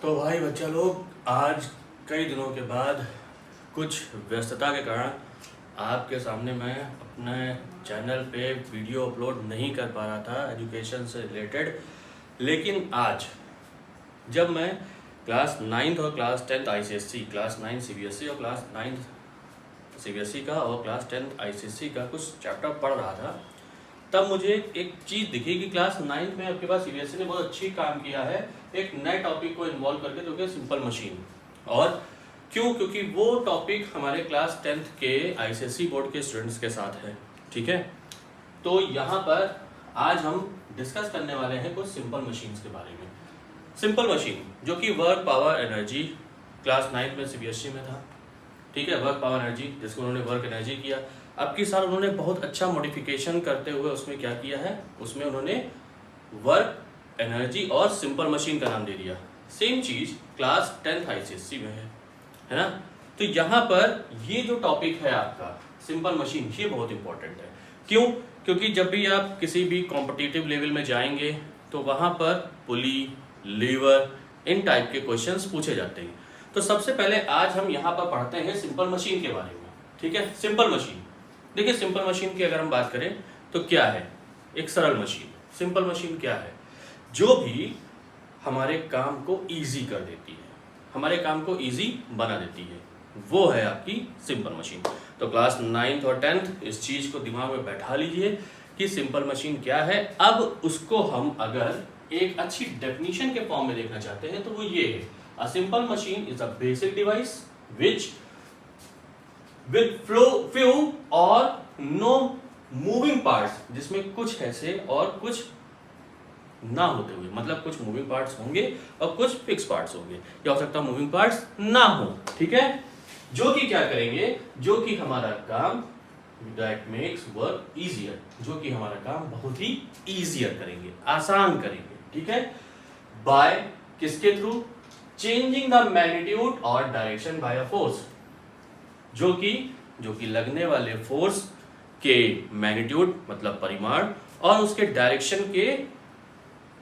तो भाई बच्चा लोग, आज कई दिनों के बाद कुछ व्यस्तता के कारण आपके सामने मैं अपने चैनल पे वीडियो अपलोड नहीं कर पा रहा था एजुकेशन से रिलेटेड। लेकिन आज जब मैं क्लास 9th और class 10th ICSE, class 9 CBSE और क्लास 9th CBSE का और क्लास 10th ICSE का कुछ चैप्टर पढ़ रहा था, तब मुझे एक चीज़ दिखी कि क्लास 9th में आपके पास CBSE ने बहुत अच्छी काम किया है एक नए टॉपिक को इन्वॉल्व करके, जो कि सिंपल मशीन। और क्यों? क्योंकि वो टॉपिक हमारे क्लास 10th के ICSE बोर्ड के स्टूडेंट्स के साथ है। ठीक है, तो यहाँ पर आज हम डिस्कस करने वाले हैं कुछ सिंपल मशीन्स के बारे में। सिंपल मशीन जो कि work power energy class 9th में CBSE में था। ठीक है, वर्क पावर एनर्जी जिसको उन्होंने वर्क एनर्जी किया। अब की साल उन्होंने बहुत अच्छा मॉडिफिकेशन करते हुए उसमें क्या किया है, उसमें उन्होंने वर्क एनर्जी और सिंपल मशीन का नाम दे दिया। सेम चीज क्लास 10th ICSE में है ना। तो यहाँ पर ये जो टॉपिक है आपका सिंपल मशीन, ये बहुत इंपॉर्टेंट है। क्यों? क्योंकि जब भी आप किसी भी कॉम्पिटिटिव लेवल में जाएंगे तो वहां पर पुली, लीवर, इन टाइप के क्वेश्चंस पूछे जाते हैं। तो सबसे पहले आज हम यहाँ पर पढ़ते हैं सिंपल मशीन के बारे में। ठीक है, सिंपल मशीन। देखिए, सिंपल मशीन की अगर हम बात करें तो क्या है, एक सरल मशीन। सिंपल मशीन क्या है? जो भी हमारे काम को इजी कर देती है, हमारे काम को इजी बना देती है, वो है आपकी सिंपल मशीन। तो क्लास 9th और 10th इस चीज को दिमाग में बैठा लीजिए कि सिंपल मशीन क्या है। अब उसको हम अगर एक अच्छी डेफिनेशन के फॉर्म में देखना चाहते हैं तो वो ये है, a simple machine is a basic device which with few और no moving parts, जिसमें कुछ ऐसे और कुछ ना होते हुए, मतलब कुछ मूविंग पार्ट्स होंगे और कुछ फिक्स पार्ट्स होंगे, या हो सकता है मूविंग पार्ट्स ना हो। ठीक है, जो कि क्या करेंगे, जो कि हमारा काम that makes work easier, जो कि हमारा काम बहुत ही easier करेंगे, आसान करेंगे। ठीक है, by किसके थ्रू? changing the magnitude और direction by a force, जो कि लगने वाले फोर्स के मैग्नीट्यूड मतलब परिमाण और उसके डायरेक्शन के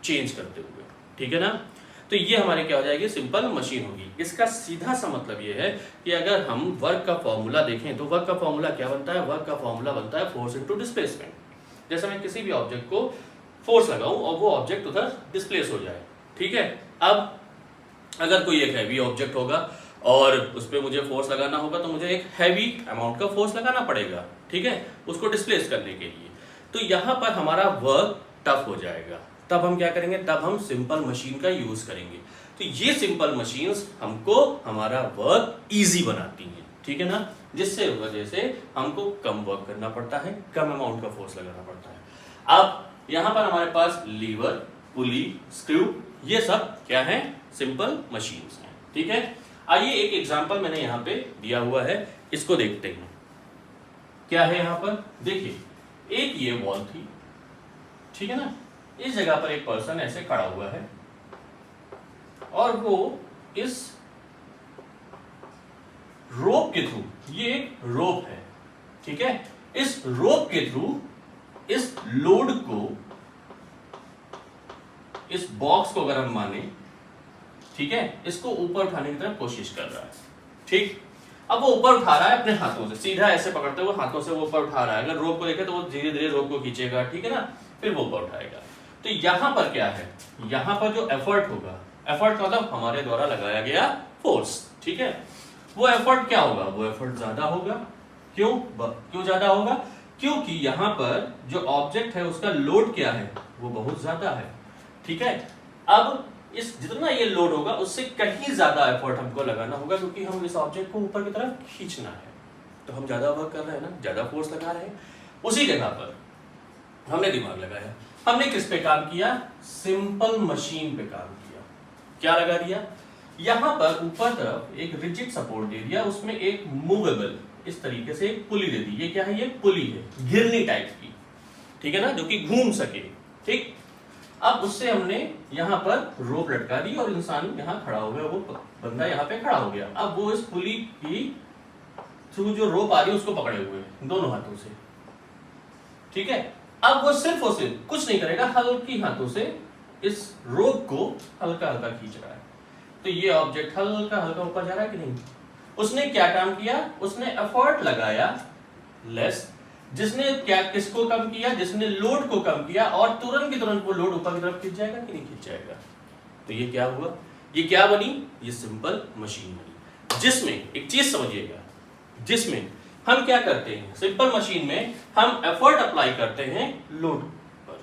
चेंज करते हुए। ठीक है ना। तो ये हमारे क्या हो जाएगी, सिंपल मशीन होगी। इसका सीधा सा मतलब ये है कि अगर हम वर्क का फॉर्मूला देखें तो वर्क का फॉर्मूला क्या बनता है? वर्क का फॉर्मूला बनता है फोर्स इनटू डिस्प्लेसमेंट। जैसे मैं किसी भी ऑब्जेक्ट को फोर्स लगाऊं और वो ऑब्जेक्ट उधर डिस्प्लेस हो जाए। ठीक है, अब अगर कोई एक हैवी ऑब्जेक्ट होगा और उस पर मुझे फोर्स लगाना होगा तो मुझे एक हैवी अमाउंट का फोर्स लगाना पड़ेगा। ठीक है, उसको डिस्प्लेस करने के लिए। तो यहां पर हमारा वर्क टफ हो जाएगा। तब हम क्या करेंगे? तब हम सिंपल मशीन का यूज करेंगे। तो ये सिंपल मशीन्स हमको हमारा वर्क इजी बनाती हैं। ठीक है ना, जिससे वजह से हमको कम वर्क करना पड़ता है, कम अमाउंट का फोर्स लगाना पड़ता है। अब यहां पर हमारे पास लीवर, पुली, स्क्रू, ये सब क्या है? सिंपल मशीन्स हैं। ठीक है, आइए एक एग्जांपल मैंने यहां पे दिया हुआ है, इसको देखते हैं। क्या है यहां पर? देखिए, एक ये वॉल थी। ठीक है ना, इस जगह पर एक पर्सन ऐसे खड़ा हुआ है और वो इस रोप के थ्रू, ये एक रोप है। ठीक है, इस रोप के थ्रू इस लोड को, इस बॉक्स को अगर हम माने, ठीक है, इसको ऊपर उठाने की तरफ कोशिश कर रहा है। ठीक, अब वो ऊपर उठा रहा है अपने हाथों से, सीधा ऐसे पकड़ते हुए हाथों से वो ऊपर उठा रहा है। अगर रोप को देखे तो वो धीरे धीरे रोप को खींचेगा। ठीक है ना, फिर वो ऊपर उठाएगा। तो यहां पर क्या है, यहां पर जो एफर्ट होगा, एफर्ट मतलब हमारे द्वारा लगाया गया फोर्स। ठीक है, वो एफर्ट क्या होगा? वो एफर्ट ज्यादा होगा। क्यों ज्यादा होगा? क्योंकि यहां पर जो ऑब्जेक्ट है उसका लोड क्या है? वो बहुत ज्यादा है। ठीक है, अब इस जितना ये लोड होगा उससे कहीं ज्यादा एफर्ट हमको लगाना होगा, क्योंकि हम इस ऑब्जेक्ट को ऊपर की तरफ खींचना है। तो हम ज्यादा वर्क कर रहे हैं ना, ज्यादा फोर्स लगा रहे हैं। उसी जगह पर हमने दिमाग लगाया। हमने किस पे काम किया? सिंपल मशीन पे काम किया। क्या लगा दिया? यहां पर ऊपर तरफ एक रिजिड सपोर्ट दे दिया, उसमें एक मूवेबल इस तरीके से एक पुली दे दी। ये क्या है? ये पुली है, घिरनी टाइप की। ठीक है ना, जो कि घूम सके। ठीक, अब उससे हमने यहाँ पर रोप लटका दी और इंसान यहाँ खड़ा हो गया, वो बंदा यहाँ पे खड़ा हो गया। अब वो इस पुली की थ्रू जो रोप आ रही है उसको पकड़े हुए दोनों हाथों से। ठीक है, अब वो सिर्फ और सिर्फ कुछ नहीं करेगा, हल्की हाथों से इस रोप को हल्का हल्का खींच रहा है। तो ये ऑब्जेक्ट हल्का हल्का ऊपर जा रहा है कि नहीं। उसने क्या काम किया, उसने एफर्ट लगाया लेस, जिसने क्या किसको कम किया, जिसने लोड को कम किया, और तुरंत की तुरंत वो लोड ऊपर की तरफ खींच जाएगा कि नहीं खींच जाएगा। तो ये क्या हुआ, ये क्या बनी, ये सिंपल मशीन बनी, जिसमें एक चीज समझिएगा, जिसमें हम क्या करते हैं, सिंपल मशीन में हम एफर्ट अप्लाई करते हैं लोड पर,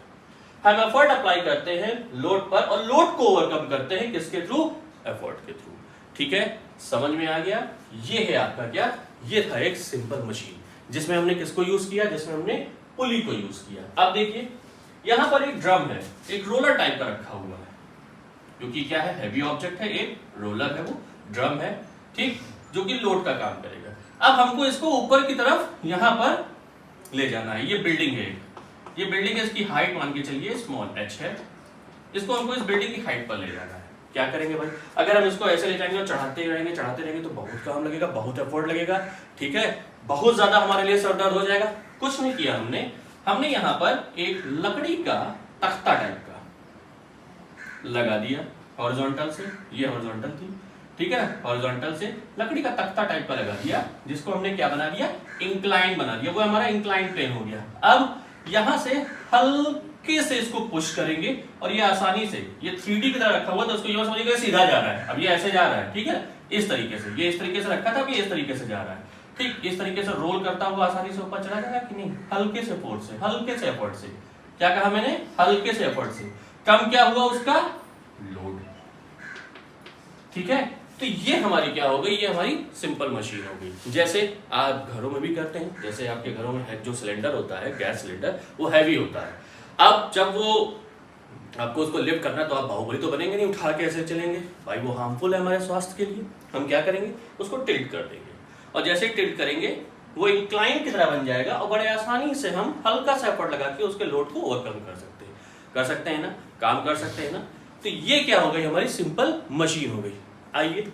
हम एफर्ट अप्लाई करते हैं लोड पर, और लोड को ओवरकम करते हैं किसके थ्रू, एफर्ट के थ्रू। ठीक है, समझ में आ गया। ये है आपका क्या, ये था एक सिंपल मशीन जिसमें हमने किसको यूज किया, जिसमें हमने पुली को यूज किया। अब देखिए यहां पर एक ड्रम है, एक रोलर टाइप का रखा हुआ है, क्योंकि क्या है, हैवी ऑब्जेक्ट है, एक रोलर है, वो ड्रम है, ठीक, जो कि लोड का काम करेगा। अब हमको इसको ऊपर की तरफ यहां पर ले जाना है। ये बिल्डिंग है, ये बिल्डिंग है, इसकी हाइट मान के चलिए स्मॉल h है, इसको हमको इस बिल्डिंग की हाइट पर ले जाना है। क्या करेंगे भाई, अगर हम इसको ऐसे ले जाएंगे और चढ़ाते रहेंगे तो बहुत काम लगेगा, बहुत एफर्ट लगेगा, ठीक है, बहुत ज्यादा हमारे लिए सर दर्द हो जाएगा। कुछ नहीं किया हमने यहाँ पर एक लकड़ी का तख्ता टाइप का लगा दिया हॉरिजॉन्टल से, ये हॉरिजॉन्टल थी, ठीक है, हॉरिजॉन्टल से लकड़ी का तख्ता टाइप का लगा दिया, जिसको हमने क्या बना दिया, इंक्लाइन बना दिया, वो हमारा इंक्लाइन प्लेन हो गया। अब यहां से हल्के से इसको पुश करेंगे, और ये आसानी से, ये 3D की तरह रखा हुआ था, उसको ये समझिएगा सीधा जा रहा है, अब ये ऐसे जा रहा है, ठीक है, इस तरीके से, ये इस तरीके से रखा था, अब ये इस तरीके से जा रहा है, ठीक, इस तरीके से रोल करता हुआ आसानी से ऊपर चला जाएगा कि नहीं, हल्के से फोर्स से, हल्के से एफर्ट से। क्या कहा मैंने, हल्के से एफर्ट से। कम क्या हुआ उसका, लोड, ठीक है। तो ये हमारी क्या हो गई, ये हमारी सिंपल मशीन हो गई। जैसे आप घरों में भी करते हैं, जैसे आपके घरों में है जो सिलेंडर होता है, गैस सिलेंडर, वो हैवी होता है। अब जब वो आपको उसको लिफ्ट करना, तो आप बाहुबली तो बनेंगे नहीं, उठा के ऐसे चलेंगे भाई, वो हार्मफुल है हमारे स्वास्थ्य के लिए। हम क्या करेंगे, उसको टिल्ट कर देंगे, और जैसे ही टिल्ट करेंगे वो इंक्लाइन की तरह बन जाएगा, और बड़े आसानी से हम हल्का सा एफर्ट लगा के उसके लोड को ओवरकम कर सकते हैं ना, काम कर सकते हैं ना। तो ये क्या हो गई, हमारी सिंपल मशीन हो गई। आइए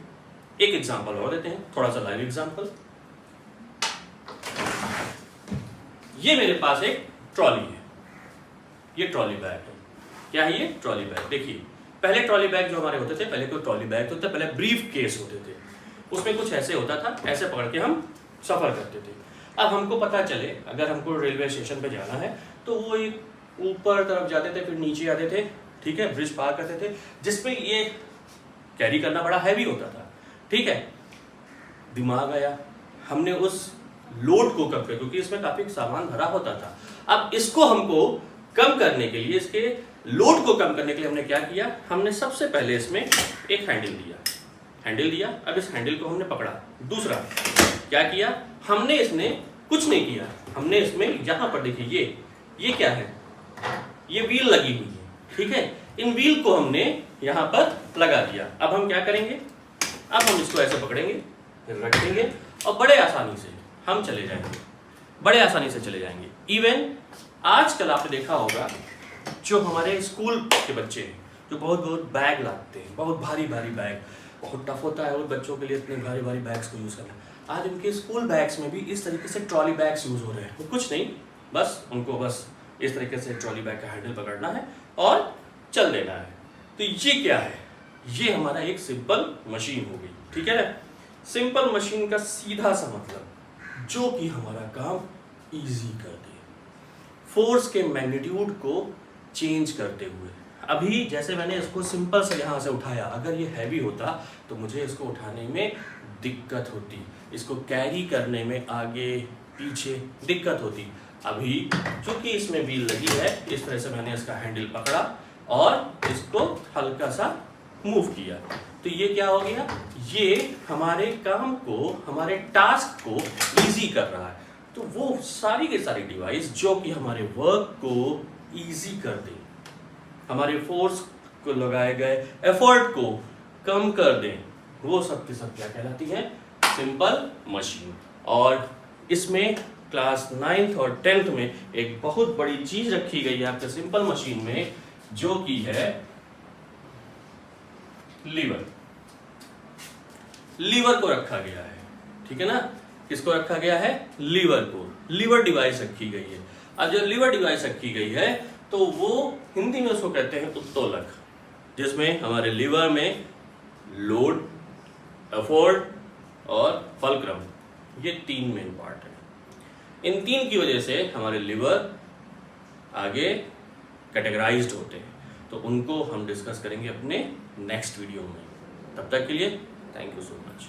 एक एग्जांपल और देते हैं, थोड़ा सा लाइव एग्जांपल। ये मेरे पास एक ट्रॉली है, ये ट्रॉली बैग है। क्या है ये, ट्रॉली बैग। देखिए पहले ट्रॉली बैग जो हमारे होते थे, पहले कोई ट्रॉली बैग होते थे, पहले ब्रीफ केस होते थे, उसमें कुछ ऐसे होता था, ऐसे पकड़ के हम सफर करते थे। अब हमको पता चले अगर हमको रेलवे स्टेशन पे जाना है, तो वो एक ऊपर तरफ जाते थे, फिर नीचे आते थे, ठीक है, ब्रिज पार करते थे, जिसपे ये कैरी करना बड़ा हैवी होता था, ठीक है। दिमाग आया, हमने उस लोड को कम किया, क्योंकि इसमें काफी सामान भरा होता था। अब इसको हमको कम करने के लिए, इसके लोड को कम करने के लिए हमने क्या किया, हमने सबसे पहले इसमें एक हैंडल दिया। अब इस हैंडल को हमने पकड़ा। दूसरा क्या किया हमने, इसने कुछ नहीं किया, हमने इसमें यहां पर देखिए ये क्या है, ये व्हील लगी हुई है, ठीक है, इन व्हील को हमने यहां पर लगा दिया। अब हम क्या करेंगे, अब हम इसको ऐसे पकड़ेंगे, फिर रख देंगे, और बड़े आसानी से हम चले जाएंगे, इवन आजकल आपने देखा होगा जो हमारे स्कूल के बच्चे हैं, जो बहुत बैग लाते हैं, बहुत भारी बैग, बहुत टफ होता है उन बच्चों के लिए इतने भारी बैग्स को यूज करना। आज उनके स्कूल बैग्स में भी इस तरीके से ट्रॉली बैग्स यूज हो रहे हैं। कुछ नहीं, बस उनको बस इस तरीके से ट्रॉली बैग का हैंडल पकड़ना है और चल देना है। तो ये क्या है, ये हमारा एक सिंपल मशीन हो गई, ठीक है ना। सिंपल मशीन का सीधा सा मतलब जो कि हमारा काम इजी कर दे, फोर्स के मैग्नीट्यूड को चेंज करते हुए। अभी जैसे मैंने इसको सिंपल से यहाँ से उठाया, अगर ये हैवी होता तो मुझे इसको उठाने में दिक्कत होती, इसको कैरी करने में आगे पीछे दिक्कत होती। अभी चूंकि इसमें व्हील लगी है, इस तरह से मैंने इसका हैंडल पकड़ा और इसको हल्का सा मूव किया, तो ये क्या हो गया, ये हमारे काम को, हमारे टास्क को इजी कर रहा है। तो वो सारी के सारी डिवाइस जो कि हमारे वर्क को इजी कर दे, हमारे फोर्स को लगाए गए एफर्ट को कम कर दें, वो सब की सब क्या कहलाती है, सिंपल मशीन। और इसमें क्लास 9th और 10th में एक बहुत बड़ी चीज रखी गई है आपके सिंपल मशीन में, जो कि है लीवर को रखा गया है, ठीक है ना। किसको रखा गया है, लीवर को, लीवर डिवाइस रखी गई है। अब जब लीवर डिवाइस रखी गई है तो वो हिंदी में उसको कहते हैं उत्तोलक, जिसमें हमारे लीवर में लोड, एफोर्ड और फलक्रम, ये 3 मेन पार्ट है। इन 3 की वजह से हमारे लिवर आगे कैटेगराइज्ड होते हैं, तो उनको हम डिस्कस करेंगे अपने नेक्स्ट वीडियो में। तब तक के लिए थैंक यू सो मच।